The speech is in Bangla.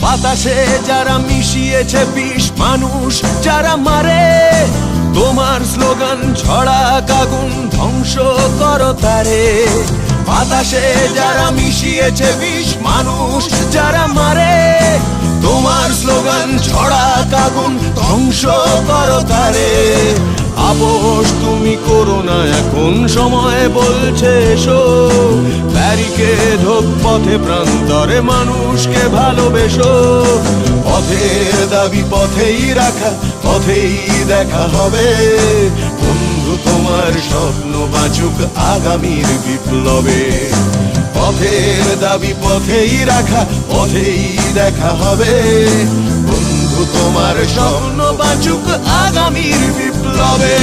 বাতাসে যারা মিশিয়েছে বিষ, মানুষ যারা মারে, তোমার স্লোগান ছড়া আগুন ধ্বংস করো তারে। বাতাসে যারা মিশিয়েছে বিষ, মানুষ যারা মারে, তোমার স্লোগান ছড়া আগুন ধ্বংস করো তারে। আপোষ তুমি করো না, এখন সময় বলছে এসো। ব্যারিকেড হোক পথে প্রান্তরে, মানুষকে ভালোবেসো। পথের দাবি পথেই রাখা, পথেই দেখা হবে। বন্ধু তোমার স্বপ্ন বাঁচুক আগামীর বিপ্লবে। পথের দাবি পথেই রাখা, পথেই দেখা হবে। বন্ধু তোমার স্বপ্ন বাঁচুক আগামীর বিপ্লবে।